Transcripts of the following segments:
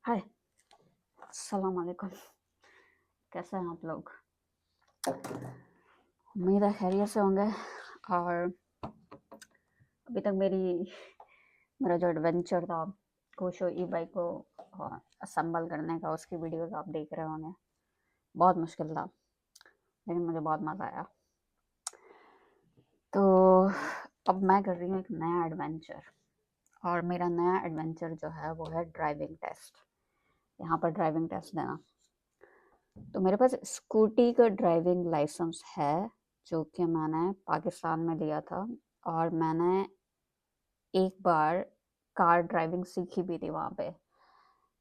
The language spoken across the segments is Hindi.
हाय, अस्सलाम वालेकुम। कैसे हैं आप लोग? उम्मीद है खैरियत से होंगे। और अभी तक मेरा जो एडवेंचर था कोशो ई बाइक को असेंबल करने का, उसकी वीडियोस आप देख रहे होंगे। बहुत मुश्किल था, लेकिन मुझे बहुत मज़ा आया। तो अब मैं कर रही हूँ एक नया एडवेंचर, और मेरा नया एडवेंचर जो है वो है ड्राइविंग टेस्ट। यहाँ पर ड्राइविंग टेस्ट देना। तो मेरे पास स्कूटी का ड्राइविंग लाइसेंस है, जो कि मैंने पाकिस्तान में लिया था। और मैंने एक बार कार ड्राइविंग सीखी भी थी वहाँ पे।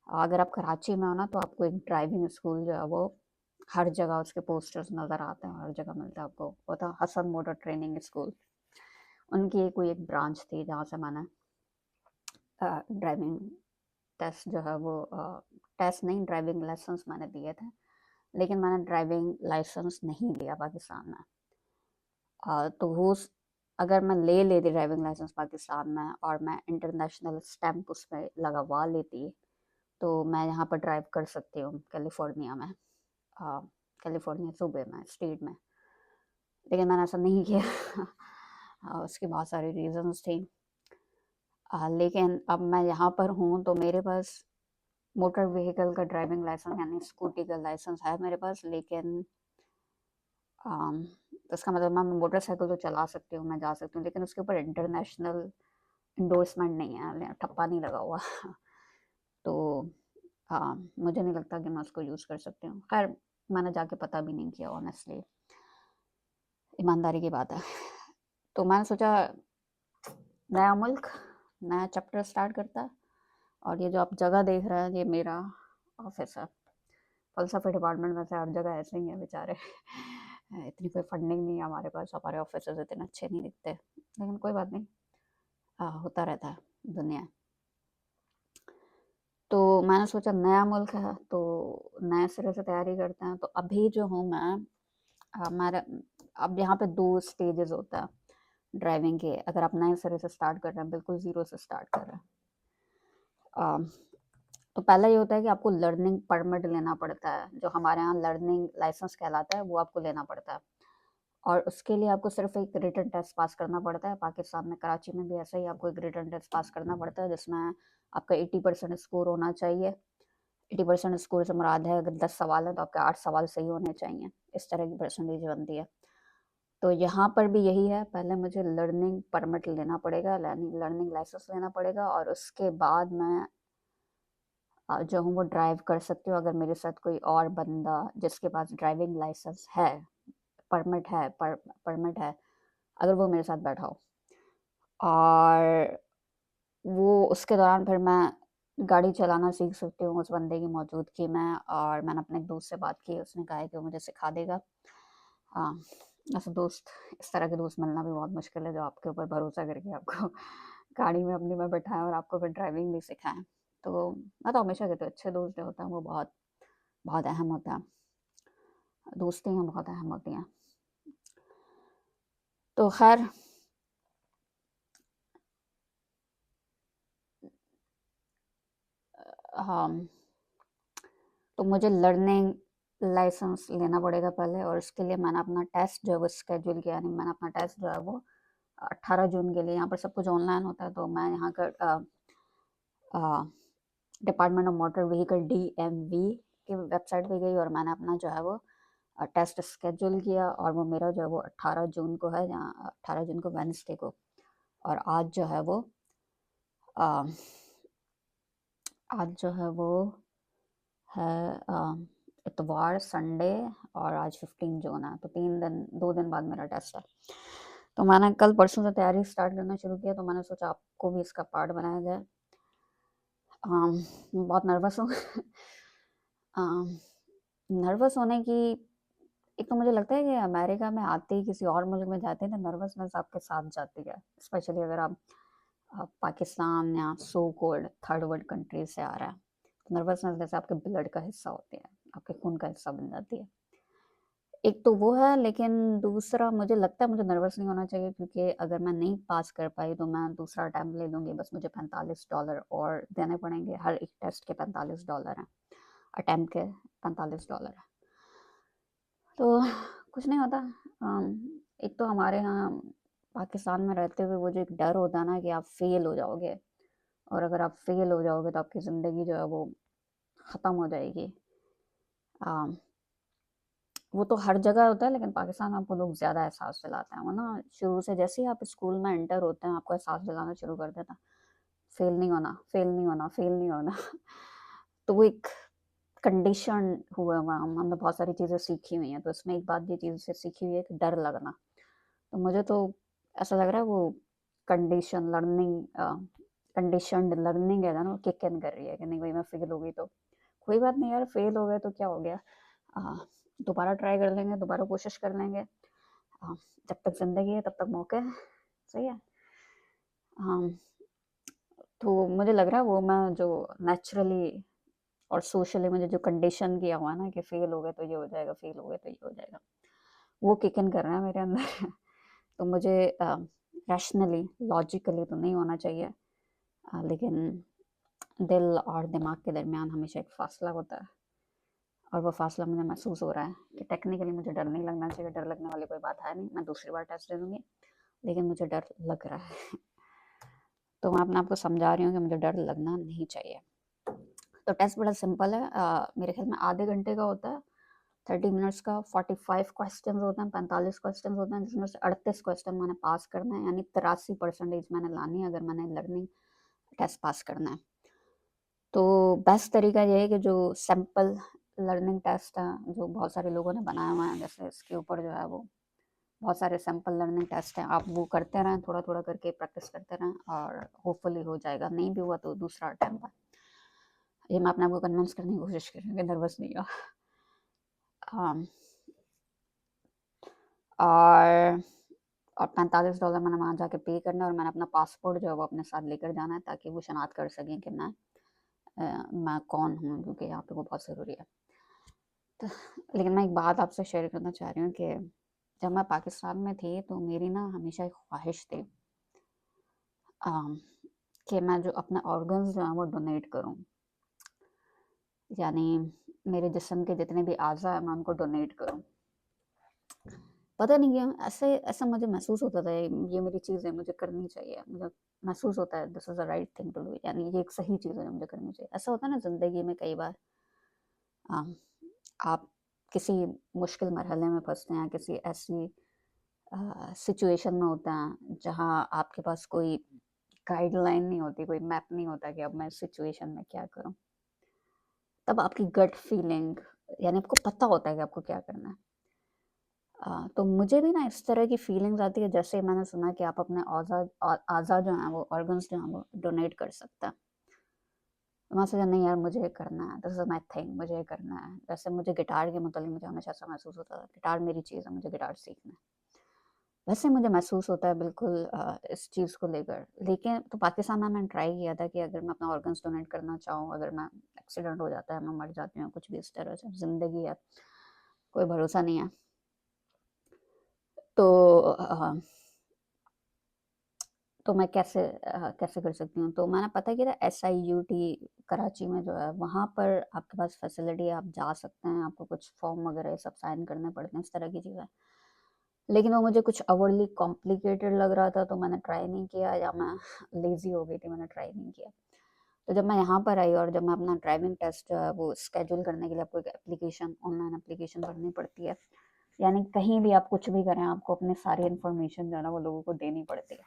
अगर आप कराची में हो ना, तो आपको एक ड्राइविंग स्कूल जो है वो हर जगह उसके पोस्टर्स नज़र आते हैं, हर जगह मिलता है आपको। वो था हसन मोटर ट्रेनिंग स्कूल। उनकी कोई एक ब्रांच थी जहाँ से मैंने ड्राइविंग टेस्ट जो है वो टेस्ट नहीं, ड्राइविंग लाइसेंस मैंने दिए थे। लेकिन मैंने ड्राइविंग लाइसेंस नहीं लिया पाकिस्तान में। तो वो अगर मैं ले लेती ड्राइविंग लाइसेंस पाकिस्तान में, और मैं इंटरनेशनल स्टैंप उसमें लगवा लेती, तो मैं यहाँ पर ड्राइव कर सकती हूँ कैलिफोर्निया में, कैलिफोर्निया सूबे में, स्टेट में। लेकिन मैंने ऐसा नहीं किया। उसकी बहुत सारी रीजंस थी। लेकिन अब मैं यहाँ पर हूँ, तो मेरे पास मोटर व्हीकल का ड्राइविंग लाइसेंस यानी स्कूटी का लाइसेंस है मेरे पास। लेकिन तो इसका मतलब मैं मोटरसाइकिल तो चला सकती हूँ, मैं जा सकती हूँ, लेकिन उसके ऊपर इंटरनेशनल इंडोर्समेंट नहीं है, ठप्पा नहीं लगा हुआ। तो मुझे नहीं लगता कि मैं उसको यूज़ कर सकती हूँ। खैर, मैंने जाके पता भी नहीं किया ऑनेस्टली, ईमानदारी की बात है। तो मैंने सोचा नया मुल्क, नया चैप्टर स्टार्ट करता है। और ये जो आप जगह देख रहे हैं, ये मेरा ऑफिस है। फ़लसफ़े डिपार्टमेंट में से हर जगह ऐसे ही हैं बेचारे। इतनी कोई फंडिंग नहीं है हमारे पास, हमारे ऑफिसेज़ इतने अच्छे नहीं दिखते। लेकिन कोई बात नहीं, होता रहता है दुनिया। तो मैंने सोचा नया मुल्क है, तो नए सिरे से तैयारी करते हैं। तो अभी जो हूँ मैं, हमारा अब यहाँ पे 2 स्टेजेस होता है ड्राइविंग के। अगर आप नए सिरे से स्टार्ट कर रहे हैं, बिल्कुल ज़ीरो से स्टार्ट कर रहे हैं, तो पहला ये होता है कि आपको लर्निंग परमिट लेना पड़ता है, जो हमारे यहाँ लर्निंग लाइसेंस कहलाता है, वो आपको लेना पड़ता है। और उसके लिए आपको सिर्फ एक रिटन टेस्ट पास करना पड़ता है। पाकिस्तान में कराची में भी ऐसा ही, आपको एक रिटन टेस्ट पास करना पड़ता है, जिसमें आपका 80% स्कोर होना चाहिए। 80% स्कोर से मुराद है, अगर 10 सवाल हैं तो आपके 8 सवाल सही होने चाहिए। इस तरह की परसेंटेज बनती है। तो यहाँ पर भी यही है, पहले मुझे लर्निंग परमिट लेना पड़ेगा, लर्निंग लाइसेंस लेना पड़ेगा, और उसके बाद मैं जो हूँ वो ड्राइव कर सकती हूँ, अगर मेरे साथ कोई और बंदा जिसके पास ड्राइविंग लाइसेंस है, परमिट है, अगर वो मेरे साथ बैठा हो। और वो उसके दौरान फिर मैं गाड़ी चलाना सीख सकती हूँ उस बंदे की मौजूदगी में। और मैंने अपने एक दोस्त से बात की, उसने कहा है कि वो मुझे सिखा देगा। हाँ, ऐसे दोस्त, इस तरह के दोस्त मिलना भी बहुत मुश्किल है, जो आपके ऊपर भरोसा करके आपको गाड़ी में अपनी में बैठाएं और आपको फिर ड्राइविंग भी सिखाएं। तो मैं तो हमेशा कहती हूँ, अच्छे दोस्त जो होते हैं वो बहुत बहुत अहम होते हैं। दोस्तियाँ बहुत अहम होती हैं। तो खैर, हाँ, तो मुझे लर्निंग लाइसेंस लेना पड़ेगा पहले, और उसके लिए मैंने अपना टेस्ट जो है वो शेड्यूल किया। नहीं, मैंने अपना टेस्ट जो है वो 18 जून के लिए, यहाँ पर सब कुछ ऑनलाइन होता है, तो मैं यहाँ का department of motor vehicle DMV की वेबसाइट पे गई, और मैंने अपना जो है वो टेस्ट शेड्यूल किया। और वो मेरा जो है वो 18 जून को है, जहाँ 18 जून को वेडनेसडे को। और आज जो है वो अ, आज जो है वो है इतवार, संडे, और आज 15 जून है। तो 2 दिन बाद मेरा टेस्ट है। तो मैंने कल परसों से तैयारी स्टार्ट करना शुरू किया, तो मैंने सोचा आपको भी इसका पार्ट बनाया जाए। बहुत नर्वस हूँ। नर्वस होने की, एक तो मुझे लगता है कि अमेरिका में आते ही, किसी और मुल्क में जाते हैं तो नर्वसनेस आपके साथ जाती है, स्पेशली अगर आप पाकिस्तान या so cold third world country से आ रहा है। तो नर्वसनेस जैसे आपके ब्लड का हिस्सा होती है, आपके खून का हिस्सा बन जाती है। एक तो वो है, लेकिन दूसरा मुझे लगता है मुझे नर्वस नहीं होना चाहिए, क्योंकि अगर मैं नहीं पास कर पाई तो मैं दूसरा अटेम्प्ट ले लूँगी, बस मुझे $45 और देने पड़ेंगे, हर एक टेस्ट के $45 हैं, अटेम्प्ट के $45 हैं। तो कुछ नहीं होता। एक तो हमारे यहाँ पाकिस्तान में रहते हुए वो जो एक डर होता है ना कि आप फेल हो जाओगे, और अगर आप फेल हो जाओगे तो आपकी ज़िंदगी जो है वो ख़त्म हो जाएगी। अम, वो तो हर जगह होता है, लेकिन पाकिस्तान में आपको लोग ज़्यादा एहसास दिलाते हैं, वो ना शुरू से जैसे ही आप स्कूल में एंटर होते हैं आपको एहसास दिलाना शुरू कर देता है, फेल नहीं होना, फेल नहीं होना, फेल नहीं होना। तो वो एक कंडीशन हुआ हुआ हमने बहुत सारी चीज़ें सीखी हुई हैं, तो इसमें एक बात ये चीज़ से सीखी हुई है कि डर लगना। तो मुझे तो ऐसा लग रहा है वो कंडीशन लर्निंग कंडीशन्ड लर्निंग है ना, वो किक इन कर रही है कि नहीं भाई मैं फेल हो गई तो कोई बात नहीं यार, फेल हो गए तो क्या हो गया, अ, दोबारा ट्राई कर लेंगे, दोबारा कोशिश कर लेंगे। जब तक ज़िंदगी है तब तक मौके हैं, सही है। हाँ, तो मुझे लग रहा है वो मैं जो नेचुरली और सोशली मुझे जो कंडीशन किया हुआ है ना कि फेल हो गए तो ये हो जाएगा, फेल हो गए तो ये हो जाएगा, वो किक इन कर रहा है मेरे अंदर। तो मुझे रैशनली लॉजिकली तो नहीं होना चाहिए, लेकिन दिल और दिमाग के दरमियान हमेशा एक फ़ासला होता है, और वो फ़ासला मुझे महसूस हो रहा है कि टेक्निकली मुझे डर नहीं लगना चाहिए, डर लगने वाली कोई बात है नहीं, मैं दूसरी बार टेस्ट दे दूँगी, लेकिन मुझे डर लग रहा है। तो मैं अपने आप को समझा रही हूँ कि मुझे डर लगना नहीं चाहिए। तो टेस्ट बड़ा सिंपल है, मेरे ख्याल में आधे घंटे का होता है, 30 मिनट्स का, 45 क्वेश्चन होते हैं, 45 क्वेश्चन होते हैं, जिसमें से 38 क्वेश्चन मैंने पास करना है, यानी 83% मैंने लानी है अगर मैंने लर्निंग टेस्ट पास करना है। तो बेस्ट तरीका ये है कि जो सैंपल लर्निंग टेस्ट हैं जो बहुत सारे लोगों ने बनाए हुए हैं, जैसे इसके ऊपर जो है वो बहुत सारे सैंपल लर्निंग टेस्ट हैं, आप वो करते रहें, थोड़ा थोड़ा करके प्रैक्टिस करते रहें और होपफुली हो जाएगा, नहीं भी हुआ तो दूसरा अटैम्प्ट है। ये मैं अपने आप को कन्विंस करने की कोशिश कर रही हूँ कि नर्वस नहीं हो। हाँ, और $45 मैंने वहाँ जाके पे करना है, और मैंने अपना पासपोर्ट जो है वो अपने साथ लेकर जाना है, ताकि वो शनाख्त कर सकें कि मैं कौन हूँ, क्योंकि यहाँ पे वो बहुत ज़रूरी है। तो लेकिन मैं एक बात आपसे शेयर करना चाह रही हूँ कि जब मैं पाकिस्तान में थी तो मेरी ना हमेशा एक ख्वाहिश थी, अम, कि मैं जो अपने ऑर्गन्स जो हैं वो डोनेट करूँ, यानी मेरे जिस्म के जितने भी अज़ा हैं मैं उनको डोनेट करूँ। पता नहीं क्यों ऐसे ऐसा मुझे महसूस होता था, ये मेरी चीज़ है, मुझे करनी चाहिए, मुझे महसूस होता है this is the right thing to do, यानी ये एक सही चीज़ है जो मुझे करनी चाहिए। ऐसा होता है ना ज़िंदगी में कई बार, अम, आप किसी मुश्किल मरहले में फँसते हैं, किसी ऐसी सिचुएशन में होते हैं जहाँ आपके पास कोई गाइडलाइन नहीं होती, कोई मैप नहीं होता कि अब मैं इस सिचुएशन में क्या करूँ। तब आपकी गट फीलिंग, यानी आपको पता होता है कि आपको क्या करना है। तो मुझे भी ना इस तरह की फीलिंग्स आती है, जैसे मैंने सुना कि आप अपने अज़ा जो हैं वो ऑर्गन्स जो हैं वो डोनेट कर सकते हैं। तो मैं सोचा नहीं यार मुझे ये करना है, दिस इज़ माय थिंग, मुझे ये करना है। जैसे मुझे गिटार के मुतालिक मुझे हमेशा ऐसा महसूस होता था, गिटार मेरी चीज़ है, मुझे गिटार सीखना है। वैसे मुझे महसूस होता है बिल्कुल इस चीज़ को लेकर। लेकिन तो पाकिस्तान में मैंने ट्राई किया था कि अगर मैं अपना ऑर्गन्स डोनेट करना चाहूँ, अगर मैं एक्सीडेंट हो जाता है, मैं मर जाती हूँ, कुछ भी इस तरह से, ज़िंदगी है, कोई भरोसा नहीं है। तो तो मैं कैसे कर सकती हूँ? तो मैंने पता किया था SIUT कराची में जो है, वहाँ पर आपके पास फैसिलिटी है, आप जा सकते हैं, आपको कुछ फॉर्म वगैरह ये सब साइन करने पड़ते हैं, इस तरह की चीज़ें। लेकिन वो मुझे कुछ ओवरली कॉम्प्लिकेटेड लग रहा था, तो मैंने ट्राई नहीं किया, या मैं लेज़ी हो गई थी, मैंने ट्राई नहीं किया। तो जब मैं यहाँ पर आई और जब मैं अपना ड्राइविंग टेस्ट जो है वो शेड्यूल करने के लिए आपको एक एप्लीकेशन, ऑनलाइन एप्लीकेशन भरनी पड़ती है। यानी कहीं भी आप कुछ भी करें, आपको अपनी सारी इन्फॉर्मेशन जो है ना वो लोगों को देनी पड़ती है।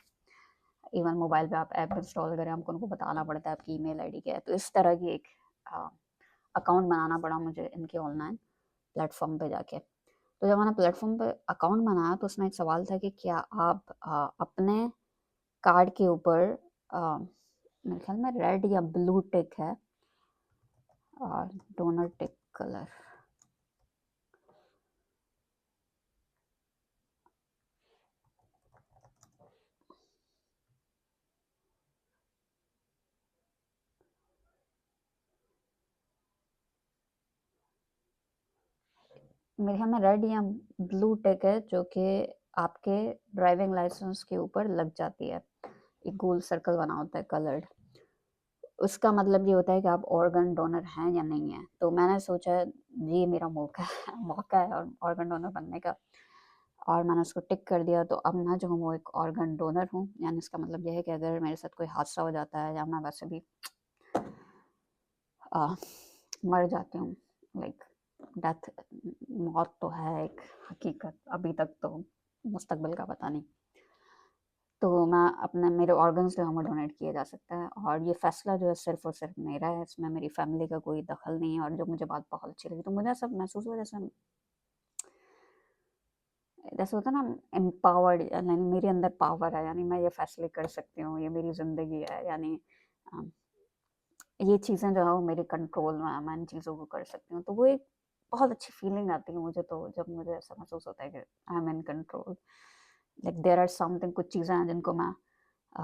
इवन मोबाइल पे आप ऐप इंस्टॉल करें, आपको उनको बताना पड़ता है आपकी ईमेल आईडी क्या है। तो इस तरह की एक अकाउंट बनाना पड़ा मुझे इनके ऑनलाइन प्लेटफॉर्म पे जाके। तो जब मैंने प्लेटफॉर्म पे अकाउंट बनाया तो उसमें एक सवाल था कि क्या आप अपने कार्ड के ऊपर, मेरे ख्याल में रेड या ब्लू टिक है, डोनर टिक कलर, मेरे ख्याल में रेड या ब्लू टिक है जो कि आपके ड्राइविंग लाइसेंस के ऊपर लग जाती है। एक गोल सर्कल बना होता है कलर्ड। उसका मतलब ये होता है कि आप ऑर्गन डोनर हैं या नहीं हैं। तो मैंने सोचा ये मेरा मौका है मौका है और ऑर्गन डोनर बनने का, और मैंने उसको टिक कर दिया। तो अब मैं जो हूँ वो एक ऑर्गन डोनर हूँ। यानी इसका मतलब ये है कि अगर मेरे साथ कोई हादसा हो जाता है या मैं वैसे भी आ, मर जाती हूँ, लाइक डेथ, मौत तो है एक हकीकत, अभी तक तो मुस्तकबिल का पता नहीं। तो मैं अपने मेरे ऑर्गन्स जो हैं वो डोनेट किए जा सकता है, और ये फ़ैसला जो है सिर्फ़ और सिर्फ़ मेरा है, इसमें मेरी फ़ैमिली का कोई दखल नहीं है। और जो मुझे बात बहुत अच्छी लगी, तो मुझे ऐसा महसूस हुआ जैसे जैसे होता है ना एम्पावर्ड, यानी मेरे अंदर पावर है, यानी मैं ये फ़ैसले कर सकती हूँ, ये मेरी ज़िंदगी है, यानी अ, ये चीज़ें जो है वो मेरे कंट्रोल में है, मैं इन चीज़ों को कर सकती हूँ। तो वो एक बहुत अच्छी फीलिंग आती है मुझे, तो जब मुझे ऐसा महसूस होता है कि I am in control, like there are something, कुछ चीज़ें हैं जिनको मैं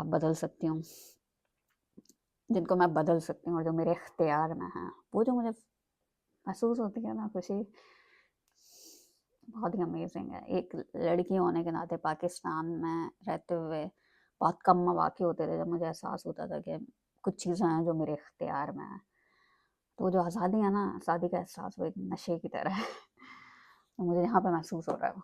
बदल सकती हूँ, जिनको मैं बदल सकती हूँ और जो मेरे इख्तियार में हैं। वो जो मुझे महसूस होती है ना खुशी, बहुत ही अमेज़िंग है। एक लड़की होने के नाते पाकिस्तान में रहते हुए बहुत कम मौक़े होते थे जब मुझे एहसास होता था कि कुछ चीज़ें हैं जो मेरे इख्तियार में हैं। तो वो जो आज़ादी है ना, आज़ादी का एहसास वो एक नशे की तरह है। तो मुझे यहाँ पे महसूस हो रहा है वो।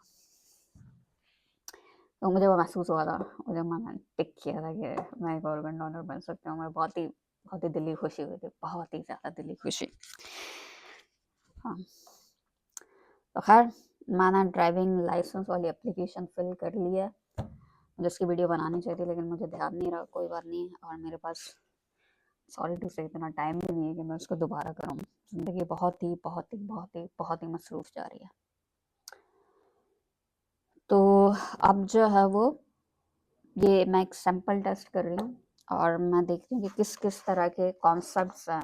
तो मुझे वो महसूस हुआ था, और जब मैंने टिक किया था कि मैं एक ऑर्गन डोनर बन सकती हूँ, मैं बहुत ही दिली खुशी हुई थी, बहुत ही ज़्यादा दिली खुशी। हाँ, तो ख़ैर मैंने ड्राइविंग लाइसेंस वाली एप्लीकेशन फ़िल कर ली है। मुझे उसकी वीडियो बनानी चाहिए थी, लेकिन मुझे ध्यान नहीं रहा, कोई बात नहीं। और मेरे पास सॉरी टू से इतना टाइम भी नहीं है कि मैं उसको दोबारा करूँ। ज़िंदगी बहुत ही बहुत ही बहुत ही बहुत ही मसरूफ़ जा रही है। तो अब जो है वो ये मैं एक सैंपल टेस्ट कर रही हूँ, और मैं देख रही हूँ कि किस-किस तरह के कॉन्सेप्ट्स हैं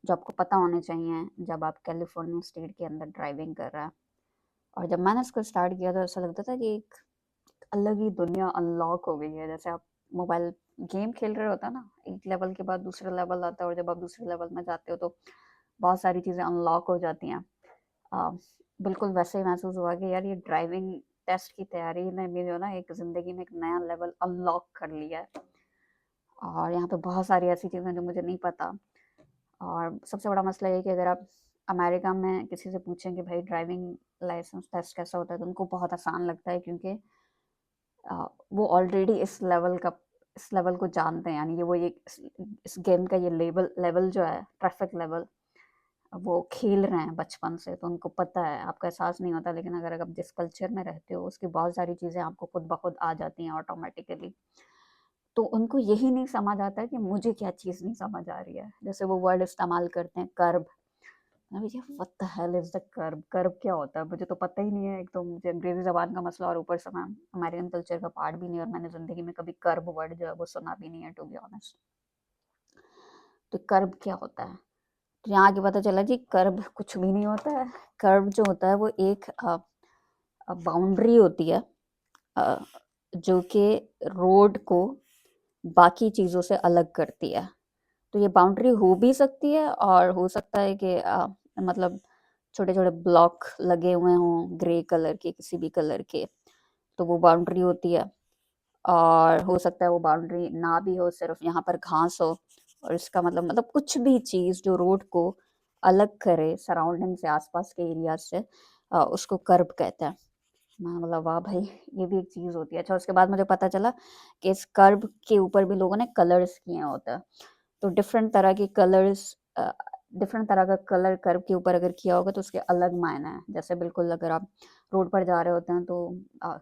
जो आपको पता होने चाहिए जब आप कैलिफ़ोर्निया स्टेट के अंदर ड्राइविंग कर रहे हैं। और जब मैंने इसको स्टार्ट किया तो ऐसा लगता था कि एक अलग ही दुनिया अनलॉक हो गई है। जैसे आप मोबाइल गेम खेल रहे होते हैं ना, एक लेवल के बाद दूसरा लेवल आता है, और जब आप दूसरे लेवल में जाते हो तो बहुत सारी चीज़ें अनलॉक हो जाती हैं। अ, बिल्कुल वैसे ही महसूस हुआ कि यार ये ड्राइविंग टेस्ट की तैयारी ने मेरी जो ना एक ज़िंदगी में एक नया लेवल अनलॉक कर लिया है। और यहाँ पे बहुत सारी ऐसी चीज़ें जो मुझे नहीं पता। और सबसे बड़ा मसला ये है कि अगर आप अमेरिका में किसी से पूछें कि भाई ड्राइविंग लाइसेंस टेस्ट कैसा होता है, तो उनको बहुत आसान लगता है, क्योंकि वो ऑलरेडी इस लेवल को जानते हैं। यानी ये वो ये इस गेम का ये लेवल जो है, ट्रैफिक लेवल, वो खेल रहे हैं बचपन से, तो उनको पता है। आपका एहसास नहीं होता, लेकिन अगर आप जिस कल्चर में रहते हो उसकी बहुत सारी चीज़ें आपको खुद ब खुद आ जाती हैं ऑटोमेटिकली। तो उनको यही नहीं समझ आता कि मुझे क्या चीज़ नहीं समझ आ रही है। जैसे वो वर्ड इस्तेमाल करते हैं कर्ब, मैं भैया what the hell is the curb? Curb क्या होता है? मुझे तो पता ही नहीं है। एक तो मुझे अंग्रेज़ी ज़बान का मसला, और ऊपर से मैं अमेरिकन कल्चर का पार्ट भी नहीं, और मैंने ज़िंदगी में कभी कर्ब वर्ड जो है वो सुना भी नहीं है, टू बी ऑनेस्ट। तो कर्ब क्या होता है? तो यहाँ आके पता चला जी कर्ब कुछ भी नहीं होता है। कर्ब जो होता है वो एक बाउंड्री होती है, अ, जो कि रोड को बाकी चीज़ों से अलग करती है। तो ये बाउंड्री हो भी सकती है, और हो सकता है कि मतलब छोटे-छोटे ब्लॉक लगे हुए हों ग्रे कलर के, किसी भी कलर के, तो वो बाउंड्री होती है। और हो सकता है वो बाउंड्री ना भी हो, सिर्फ़ यहाँ पर घास हो, और इसका मतलब कुछ भी चीज़ जो रोड को अलग करे सराउंडिंग से, आस-पास के एरिया से, उसको कर्ब कहते हैं। मैं बोला वाह भाई! ये भी एक चीज़ होती है। अच्छा, उसके बाद मुझे पता चला कि इस कर्व के ऊपर भी लोगों ने कलर्स किए होते हैं। तो डिफरेंट तरह का कलर कर्व के ऊपर अगर किया होगा तो उसके अलग मायने हैं। जैसे बिल्कुल अगर आप रोड पर जा रहे होते हैं तो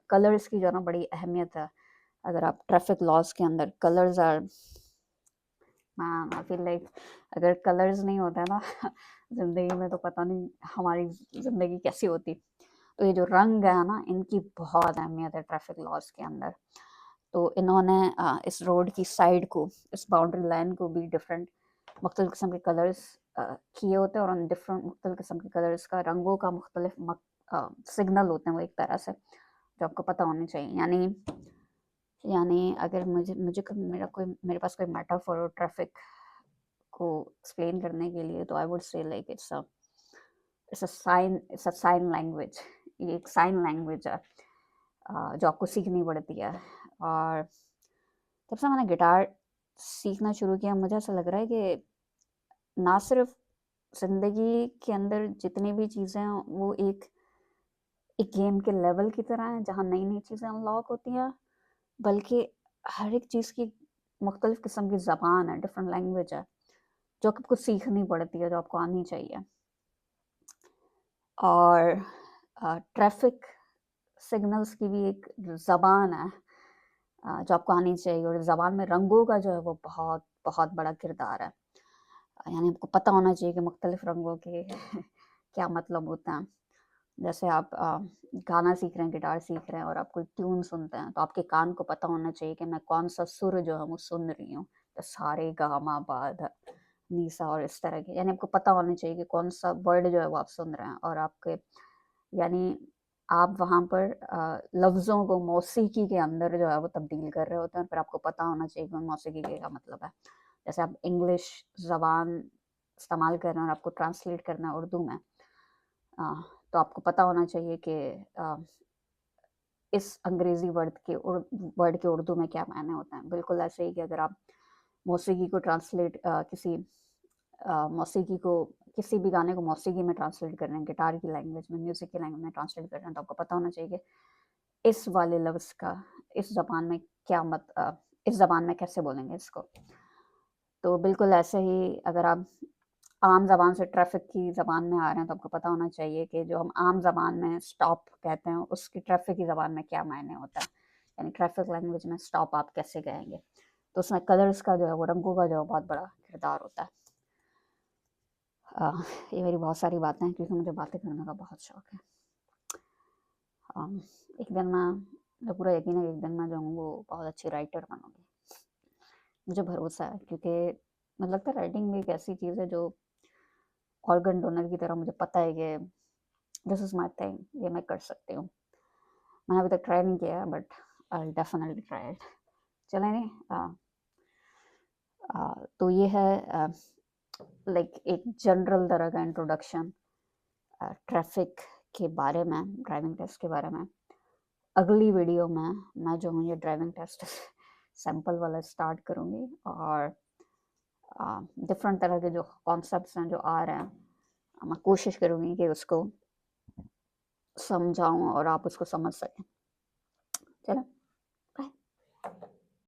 कलर्स की जो है ना बड़ी अहमियत है। अगर आप ट्रैफिक लॉज़ के अंदर colours are, I feel like अगर कलर्स नहीं होता है ना ज़िंदगी में, तो पता नहीं हमारी ज़िंदगी कैसी होती। तो ये जो रंग है ना, इनकी बहुत अहमियत है ट्रैफिक लॉज़ के अंदर। तो इन्होंने इस रोड की साइड को, इस बाउंड्री लाइन को भी डिफरेंट मुख्तलिफ़ किस्म के कलर्स किए होते हैं, और उन डिफरेंट मुख्तलिफ़ किस्म के कलर्स का, रंगों का मुख्तलिफ सिग्नल होते हैं वो एक तरह से, जो आपको पता होने चाहिए। यानी अगर मुझे मुझे क मेरे पास कोई मेटाफर हो ट्रैफिक को एक्सप्लेन करने के लिए, तो I would say like it's a sign language. ये एक साइन लैंग्वेज है जो आपको सीखनी पड़ती है। और जब से मैंने गिटार सीखना शुरू किया, मुझे ऐसा लग रहा है कि ना सिर्फ ज़िंदगी के अंदर जितनी भी चीज़ें हैं, वो एक गेम के लेवल की तरह हैं, जहाँ नई-नई चीज़ें अनलॉक होती हैं, बल्कि हर एक चीज़ की मुख्तलिफ़ किस्म की ज़बान है, डिफरेंट लैंग्वेज है, जो आपको सीखनी पड़ती है, जो आपको आनी चाहिए। और ट्रैफ़िक सिग्नल्स की भी एक ज़बान है जो आपको आनी चाहिए, और ज़बान में रंगों का जो है वो बहुत, बहुत बड़ा किरदार है। यानी आपको पता होना चाहिए कि मुख्तलिफ़ रंगों के क्या मतलब होते हैं। जैसे आप गाना सीख रहे हैं, गिटार सीख रहे हैं और आप कोई ट्यून सुनते हैं, तो आपके कान को पता होना चाहिए कि मैं कौन-सा सुर जो है वो सुन रही हूँ। तो सा रे गा मा पा धा नी सा, और इस तरह के, यानी आपको पता होना चाहिए कि कौन-सा वर्ड जो है वो आप सुन रहे हैं, और आपके यानी आप वहाँ पर लफ्ज़ों को मौसीकी के अंदर जो है वो तब्दील कर रहे होते हैं, फिर आपको पता होना चाहिए कि मौसीकी का क्या मतलब है। जैसे आप इंग्लिश ज़बान इस्तेमाल कर रहे हैं और आपको ट्रांसलेट करना है उर्दू में, तो आपको पता होना चाहिए कि अ, इस अंग्रेज़ी वर्ड के उर्दू में क्या मायने होते हैं। बिल्कुल ऐसे ही कि अगर आप मौसीकी को मौसीकी को किसी भी गाने को मौसीकी में ट्रांसलेट कर रहे हैं, गिटार की लैंग्वेज में, म्यूज़िक की लैंग्वेज में ट्रांसलेट कर रहे हैं, तो आपको पता होना चाहिए कि इस वाले लफ्ज़ का इस ज़बान में इस ज़बान में कैसे बोलेंगे इसको। तो बिल्कुल ऐसे ही अगर आप आम ज़बान से ट्रैफ़िक की ज़बान में आ रहे हैं, तो आपको पता होना चाहिए कि जो हम आम ज़बान में स्टॉप कहते हैं, उसकी ट्रैफ़िक की ज़बान में क्या मायने होता है। यानी ट्रैफ़िक लैंग्वेज में स्टॉप आप कैसे कहेंगे। तो उसमें कलर्स का जो है वो, रंगों का जो है बहुत बड़ा किरदार होता है। ये मेरी बहुत सारी बातें हैं, क्योंकि मुझे बातें करने का बहुत शौक है। एक दिन मुझे पूरा यकीन है कि एक दिन मैं जो हूँ वो बहुत अच्छी राइटर बनूँगी। मुझे भरोसा है, क्योंकि मुझे लगता है राइटिंग भी एक ऐसी चीज़ है जो ऑर्गन डोनर की तरह, मुझे पता है कि दिस इज़ माय थिंग, ये मैं कर सकती हूँ। मैंने अभी तक ट्राई नहीं किया है, but I will definitely try it. चलें नहीं, तो ये है लाइक एक जनरल तरह का इंट्रोडक्शन ट्रैफ़िक के बारे में, ड्राइविंग टेस्ट के बारे में। अगली वीडियो में मैं जो हूँ ये ड्राइविंग टेस्ट सैंपल वाला स्टार्ट करूँगी, और डिफरेंट तरह के जो कॉन्सेप्ट्स हैं जो आ रहे हैं, मैं कोशिश करूँगी कि उसको समझाऊँ और आप उसको समझ सकें। चलें।